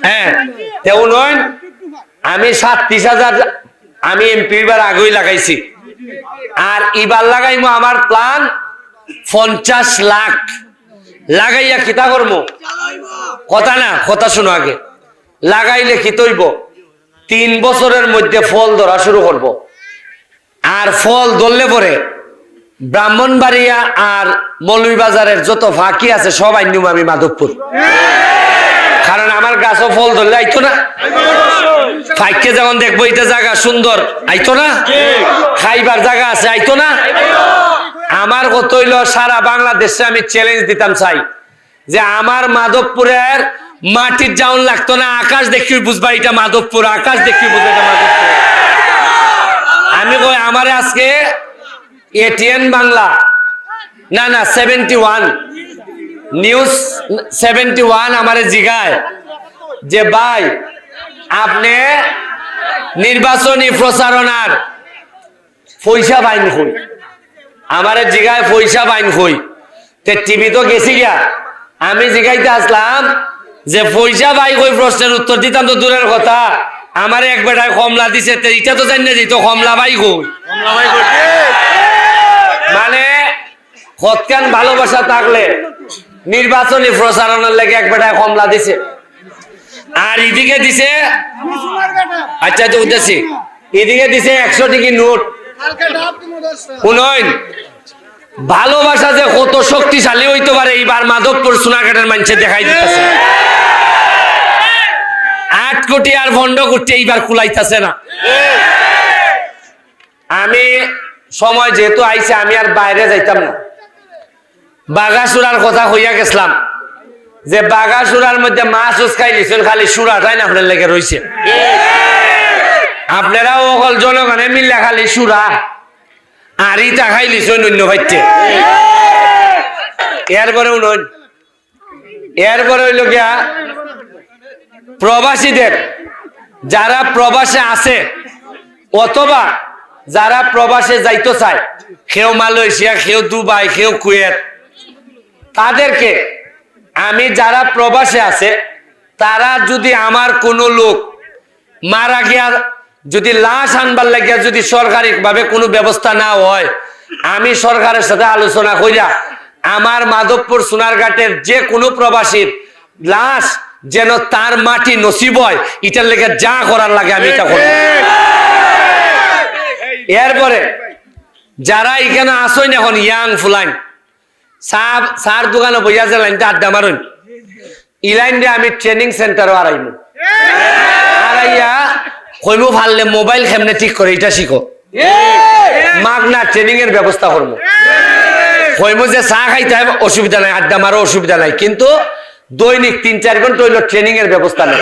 হ্যাঁ তেও নয় আমি 37,000 আমি এমপি বার আগেই লাগাইছি আর এবার লাগাইমু আমার প্ল্যান 50 লাখ লাগাইয়া কিতা করবো কথা না কথা শুনো আগে লাগাইলে কি তৈব 3 বছরের মধ্যে ফল ধরা শুরু করব আর ফল ধরলে পরে ব্রাহ্মণবাড়িয়া আর মৌলভীবাজারের যত ফাঁকি আছে সব আইনুম আমি মাধবপুর কারণ আমার গাছও ফল ধরলে আইতো না ফাঁকে যখন দেখবো এটা জায়গা সুন্দর আইতো না খাইবার জায়গা আছে আইতো না আমার কত হইল সারা বাংলাদেশে আমি চ্যালেঞ্জ দিতাম চাই যে আমার মাধবপুরের মাটির জাউন লাগতো না আকাশ দেখি বুঝবা এটা মাধবপুর আকাশ দেখি বুঝবা এটা মাধবপুর আমি কই আমার আজকে এটিএন বাংলা না না 71 নিউজ 71 আমারে জিগায় যে ভাই আপনি নির্বাচনী প্রচারণার পয়সা পাইন কই আমারে জিগায় পয়সা পাইন কই তে টিভি তো গেছি গিয়া আমি জিগাইতে আসলাম যে পয়সা পাই কই প্রশ্নের উত্তর দিতাম তো দূরের কথা আমারে এক বেটায় কমলা দিছে তে এটা তো জানি না যে তো কমলা ভাই কই কমলা ভাই কই মানে হতকান ভালোবাসা থাকলে নির্বাচনী প্রচারণের লেগে এক বেটায় কমলা দিছে আর এদিকে দিছে আচ্ছা তো উদ্দেশ্যে এদিকে দিছে 100 টাকা নোট শুনুন ভালোবাসা যে কত শক্তিশালী হইতে পারে এইবার মাধবপুর সোনাঘাটের মানুষে দেখাই দিতেছে 8 কোটি আর 15 কোটি এইবার কুলাইতেছে না আমি সময় যেহেতু আইছে আমি আর বাইরে যাইতাম না বাগাসুরার কথা হইয়া গেছিলাম যে বাগাসুরার মধ্যে মাছ উস্কাই নিছেন খালি সুরাটাই না আপনার লেগে রইছে আপনারা অকল জনগণে মিললে খালি সুরা আর ইটা খাই লিছেন অন্য ভাইতে এরপরে উন্নয়ন এরপরে হইল গিয়া প্রবাসীদের যারা প্রবাসে আছে অথবা যারা প্রবাসে যাইতে চায় কেউ মালয়েশিয়া কেউ দুবাই কেউ কুয়েত তাদেরকে আমি যারা প্রবাসে আছে তারা যদি আমার কোনো লোক মারা গিয়া যদি লাশ আনবার লাগিয়া যদি সরকারিভাবে কোনো ব্যবস্থা না হয় আমি সরকারের সাথে আলোচনা কইরা আমার মাধবপুর সোনারঘাটের যে কোনো প্রবাসীর লাশ যেন তার মাটি নসিব হয় এটার লেগে যা করার লাগে আমি এটা করব এরপরে যারা এখানে আসেন এখন ইয়াং ফুলাইন সার দোকানে বইয়া যে লাইনটা আড্ডা মারুন ই লাইন দিয়ে আমি ট্রেনিং সেন্টারও আড়াইমু আড়াইয়া কইমু ভাললে মোবাইল কেমনে ঠিক করে এটা শিখো মাগনা ট্রেনিং এর ব্যবস্থা করবো কইমু যে চা খাইতে হবে অসুবিধা নাই আড্ডা মারো অসুবিধা নাই কিন্তু দৈনিক 3-4 ঘন্টা হইলো ট্রেনিং এর ব্যবস্থা নেই